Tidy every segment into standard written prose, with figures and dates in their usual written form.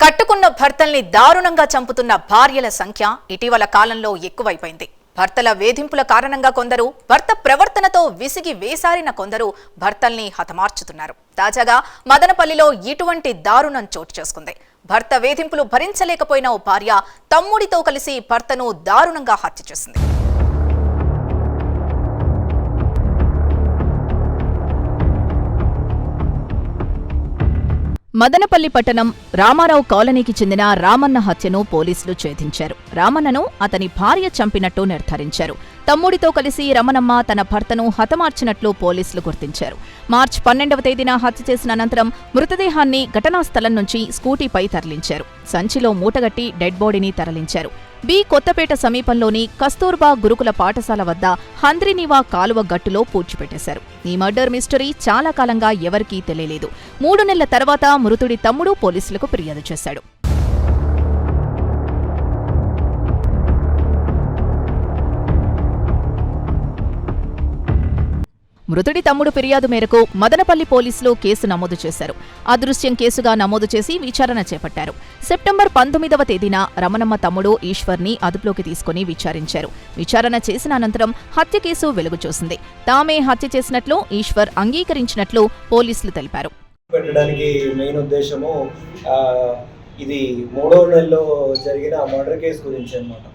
కట్టుకున్న భర్తల్ని దారుణంగా చంపుతున్న భార్యల సంఖ్య ఇటీవల కాలంలో ఎక్కువైపోయింది. భర్తల వేధింపుల కారణంగా కొందరు, భర్త ప్రవర్తనతో విసిగి వేసారిన కొందరు భర్తల్ని హతమార్చుతున్నారు. తాజాగా మదనపల్లిలో ఇటువంటి దారుణం చోటు చేసుకుంది. భర్త వేధింపులు భరించలేకపోయిన ఓ భార్య తమ్ముడితో కలిసి భర్తను దారుణంగా హత్య చేసింది. మదనపల్లి పట్టణం రామారావు కాలనీకి చెందిన రామన్న హత్యను పోలీసులు ఛేదించారు. రామన్నను అతని భార్య చంపినట్టు నిర్ధారించారు. తమ్ముడితో కలిసి రమణమ్మ తన భర్తను హతమార్చినట్లు పోలీసులు గుర్తించారు. మార్చి 12వ తేదీన హత్య చేసిన అనంతరం మృతదేహాన్ని ఘటనా స్థలం నుంచి స్కూటీపై తరలించారు. సంచిలో మూటగట్టి డెడ్ బాడీని తరలించారు. బి కొత్తపేట సమీపంలోని కస్తూర్బా గురుకుల పాఠశాల వద్ద హంద్రినివా కాలువ గట్టులో పూడ్చిపెట్టేశారు. ఈ మర్డర్ మిస్టరీ చాలా కాలంగా ఎవరికీ తెలియలేదు. 3 నెలల తర్వాత మృతుడి తమ్ముడు పోలీసులకు ఫిర్యాదు చేశాడు. మృతుడి తమ్ముడు ఫిర్యాదు మేరకు మదనపల్లి పోలీసులు కేసు నమోదు చేశారు. అదృశ్యం కేసుగా నమోదు చేసి విచారణ చేపట్టారు. సెప్టెంబర్ 19వ తేదీన రమణమ్మ తమ్ముడు ఈశ్వర్ని అదుపులోకి తీసుకుని విచారించారు. విచారణ చేసిన అనంతరం హత్య కేసు వెలుగు చూసింది. తామే హత్య చేసినట్లు ఈశ్వర్ అంగీకరించినట్లు పోలీసులు తెలిపారు. ఇది 3వ నెలలో జరిగిన మర్డర్ కేసు గురించి అన్నమాట.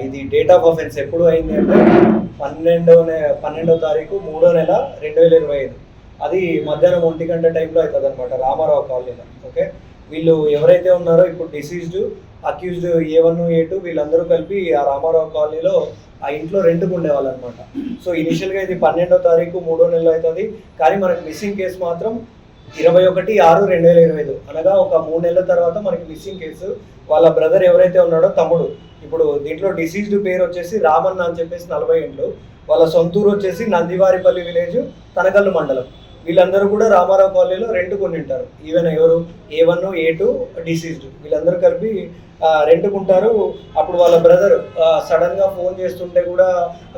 ఇది డేట్ ఆఫ్ అఫెన్స్ ఎప్పుడు అయింది అంటే 12వ తారీఖు 3వ నెల 2025. అది మధ్యాహ్నం 1 గంట టైంలో అవుతుంది అనమాట, రామారావు కాలనీలో. ఓకే, వీళ్ళు ఎవరైతే ఉన్నారో ఇప్పుడు డిసీజ్డ్, అక్యూజ్డ్ A1, A2 వీళ్ళందరూ కలిపి ఆ రామారావు కాలనీలో ఆ ఇంట్లో రెంట్కు ఉండేవాళ్ళు అనమాట. సో ఇనిషియల్గా ఇది 12వ తారీఖు 3వ నెలలో అవుతుంది. కానీ మనకు మిస్సింగ్ కేసు మాత్రం 21/6/2025, అనగా ఒక 3 నెలల తర్వాత మనకి మిస్సింగ్ కేసు. వాళ్ళ బ్రదర్ ఎవరైతే ఉన్నాడో తమ్ముడు, ఇప్పుడు దీంట్లో డిసీజ్డ్ పేరు వచ్చేసి రామన్న అని చెప్పేసి 40 ఏళ్ళు. వాళ్ళ సొంతూరు వచ్చేసి నందివారిపల్లి విలేజ్, తనకల్లు మండలం. వీళ్ళందరూ కూడా రామారావు కాలనీలో రెంట్కుంటారు. ఈవెన్ ఎవరు A1, A2 డిసీజ్డ్ వీళ్ళందరూ కలిపి రెంట్కుంటారు. అప్పుడు వాళ్ళ బ్రదర్ సడన్ గా ఫోన్ చేస్తుంటే కూడా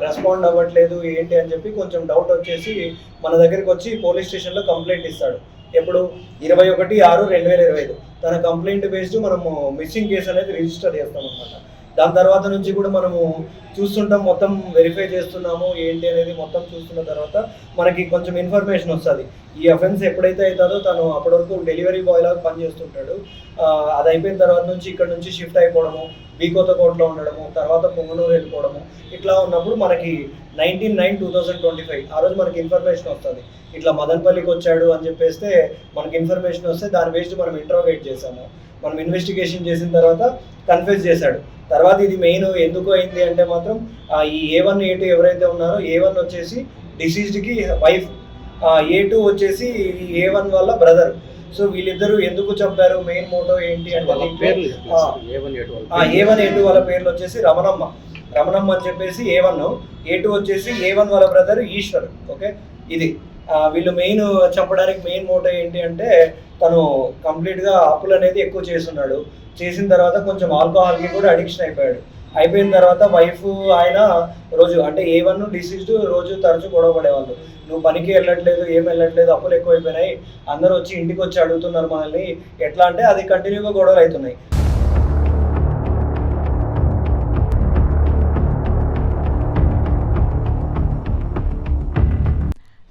రెస్పాండ్ అవ్వట్లేదు ఏంటి అని చెప్పి కొంచెం డౌట్ వచ్చేసి మన దగ్గరికి వచ్చి పోలీస్ స్టేషన్లో కంప్లైంట్ ఇస్తాడు. ఎప్పుడు 21/6/2025. తన కంప్లైంట్ బేస్డ్ మనము మిస్సింగ్ కేసు అనేది రిజిస్టర్ చేస్తాం అనమాట. దాని తర్వాత నుంచి కూడా మనము చూస్తుంటాం, మొత్తం వెరిఫై చేస్తున్నాము ఏంటి అనేది మొత్తం చూస్తున్న తర్వాత మనకి కొంచెం ఇన్ఫర్మేషన్ వస్తుంది. ఈ అఫెన్స్ ఎప్పుడైతే అవుతుందో తను అప్పటి వరకు డెలివరీ బాయ్ లాగా పనిచేస్తుంటాడు. అది అయిపోయిన తర్వాత నుంచి ఇక్కడ నుంచి షిఫ్ట్ అయిపోవడము, బి కొత్తకోటలో ఉండడము, తర్వాత పొంగనూరు వెళ్ళిపోవడము, ఇట్లా ఉన్నప్పుడు మనకి 19/9/2025 ఆ రోజు మనకి ఇన్ఫర్మేషన్ వస్తుంది. ఇట్లా మదనపల్లికి వచ్చాడు అని చెప్పేస్తే మనకి ఇన్ఫర్మేషన్ వస్తే దాని బేస్డ్ మనం ఇంట్రోగేట్ చేసాము. మనం ఇన్వెస్టిగేషన్ చేసిన తర్వాత కన్ఫ్యూజ్ చేశాడు. తర్వాత ఇది మెయిన్ ఎందుకు అయింది అంటే మాత్రం ఈ A1, A2 ఎవరైతే ఉన్నారో A1 వచ్చేసి డిసీజ్డ్కి వైఫ్, A2 వచ్చేసి A1 వాళ్ళ బ్రదర్. సో వీళ్ళిద్దరూ ఎందుకు చంపారు, మెయిన్ మోటో ఏంటి అంటే A1, A2 వాళ్ళ పేర్లు వచ్చేసి రమణమ్మ అని చెప్పేసి A1, A2 వచ్చేసి A1 వాళ్ళ బ్రదర్ ఈశ్వర్. ఓకే, ఇది వీళ్ళు మెయిన్ చంపడానికి మెయిన్ మోటో ఏంటి అంటే తను కంప్లీట్గా అప్పులు అనేది ఎక్కువ చేస్తున్నాడు. చేసిన తర్వాత కొంచెం ఆల్కహాల్కి కూడా అడిక్షన్ అయిపోయిన తర్వాత వైఫ్ ఆయన రోజు అంటే A1 డిసీజ్డ్ రోజు తరచూ గొడవ పడేవాళ్ళు. నువ్వు పనికి వెళ్ళట్లేదు, ఏం వెళ్ళట్లేదు, అప్పులు ఎక్కువైపోయినాయి, అందరూ వచ్చి ఇంటికి వచ్చి అడుగుతున్నారు మనల్ని, ఎట్లా అంటే అది కంటిన్యూగా గొడవలు అవుతున్నాయి.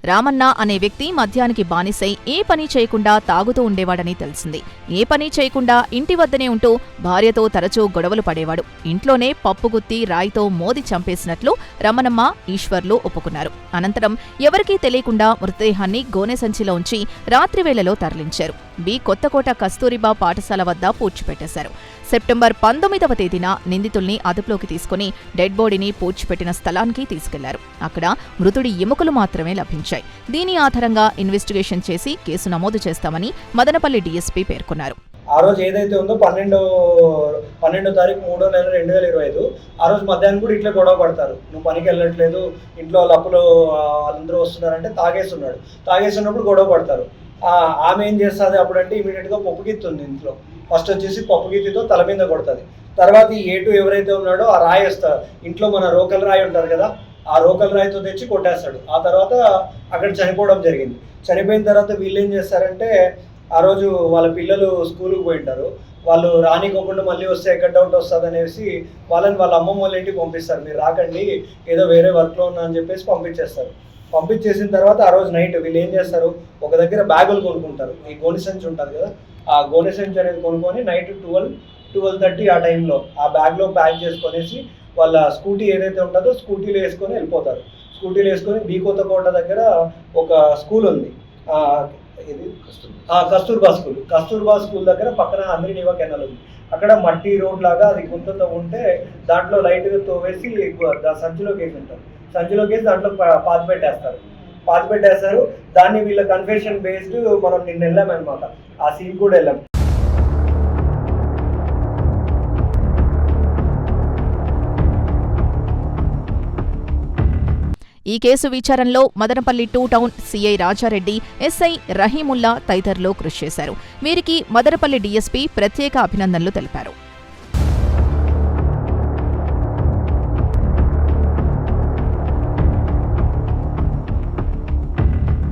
రామన్న అనే వ్యక్తి మద్యానికి బానిసై ఏ పని చేయకుండా తాగుతూ ఉండేవాడని తెలిసింది. ఏ పని చేయకుండా ఇంటి వద్దనే ఉంటూ భార్యతో తరచూ గొడవలు పడేవాడు. ఇంట్లోనే పప్పుగుత్తి రాయితో మోది చంపేసినట్లు రమణమ్మ, ఈశ్వర్లు ఒప్పుకున్నారు. అనంతరం ఎవరికీ తెలియకుండా మృతదేహాన్ని గోనె సంచిలో ఉంచి రాత్రివేళలో తరలించారు. బి కొత్తకోట కస్తూరిబా పాఠశాల వద్ద పూడ్చిపెట్టేశారు. సెప్టెంబర్ 19వ తేదీన నిందితుల్ని అదుపులోకి తీసుకుని డెడ్ బాడీని పూడ్చిపెట్టిన స్థలానికి తీసుకెళ్లారు. అక్కడ మృతుడి ఎముకలు మాత్రమే లభించాయి. దీని ఆధారంగా ఇన్వెస్టిగేషన్ చేసి కేసు నమోదు చేస్తామని మదనపల్లి డీఎస్పీ పేర్కొన్నారు. ఆ రోజు ఏదైతే ఉందో 12వ తారీఖు 3వ నెల 2025 ఆ రోజు మధ్యాహ్నం కూడా ఇట్లా గొడవ పడతారు. నువ్వు పనికి వెళ్ళట్లేదు, ఇంట్లో వాళ్ళ అప్పులు వాళ్ళందరూ వస్తున్నారంటే తాగేస్తున్నప్పుడు గొడవ పడతారు. ఆమె ఏం చేస్తుంది అప్పుడంటే ఇమీడియట్గా పప్పు గిత్తి ఉంది ఇంట్లో. ఫస్ట్ వచ్చేసి పప్పు గిత్తితో తల మీద కొడుతుంది. తర్వాత ఈ A2 ఎవరైతే ఉన్నాడో ఆ రాయి వేస్తాడు. ఇంట్లో మన రోకల్ రాయి ఉంటారు కదా, ఆ రోకల్ రాయితో తెచ్చి కొట్టేస్తాడు. ఆ తర్వాత అక్కడ చనిపోవడం జరిగింది. చనిపోయిన తర్వాత వీళ్ళు ఏం చేస్తారంటే ఆ రోజు వాళ్ళ పిల్లలు స్కూల్కి పోయింటారు. వాళ్ళు రానికోకుండా మళ్ళీ వస్తే ఎక్కడ డౌట్ వస్తుంది అనేసి వాళ్ళని వాళ్ళ అమ్మమ్మ వాళ్ళ ఇంటికి పంపిస్తారు. మీరు రాకండి, ఏదో వేరే వర్క్లో ఉన్నా అని చెప్పేసి పంపించేస్తారు. పంపించేసిన తర్వాత ఆ రోజు నైట్ వీళ్ళు ఏం చేస్తారు, ఒక దగ్గర బ్యాగులు కొనుక్కుంటారు. ఈ గోనె సంచి ఉంటుంది కదా, ఆ గోనె సంచి అనేది కొనుక్కొని నైట్ 12-12:30 ఆ టైంలో ఆ బ్యాగ్లో ప్యాక్ చేసుకొనేసి వాళ్ళ స్కూటీ ఏదైతే ఉంటుందో స్కూటీలో వేసుకొని వెళ్ళిపోతారు. స్కూటీలో వేసుకొని బీకోతకోట దగ్గర ఒక స్కూల్ ఉంది, ఇది కస్తూర్బా స్కూల్ దగ్గర పక్కన అంద్రినివా కెనాల్ ఉంది. అక్కడ మట్టి రోడ్ లాగా అది గుంతతో ఉంటే దాంట్లో లైట్గా తోవేసి సంచిలోకి వేసి ఉంటారు. సంచిలోకి వేసి దాంట్లో పాతి పెట్టేస్తారు. దాన్ని వీళ్ళ కన్ఫెషన్ బేస్డ్ మనం నిన్న వెళ్ళామన్నమాట, ఆ సీన్ కూడా వెళ్ళాం. ఈ కేసు విచారణలో Madanapalli 2 town CI Rajareddy, SI Rahimullah తదితరులు కృషి చేశారు. వీరికి మదనపల్లి డీఎస్పీ ప్రత్యేక అభినందనలు తెలిపారు.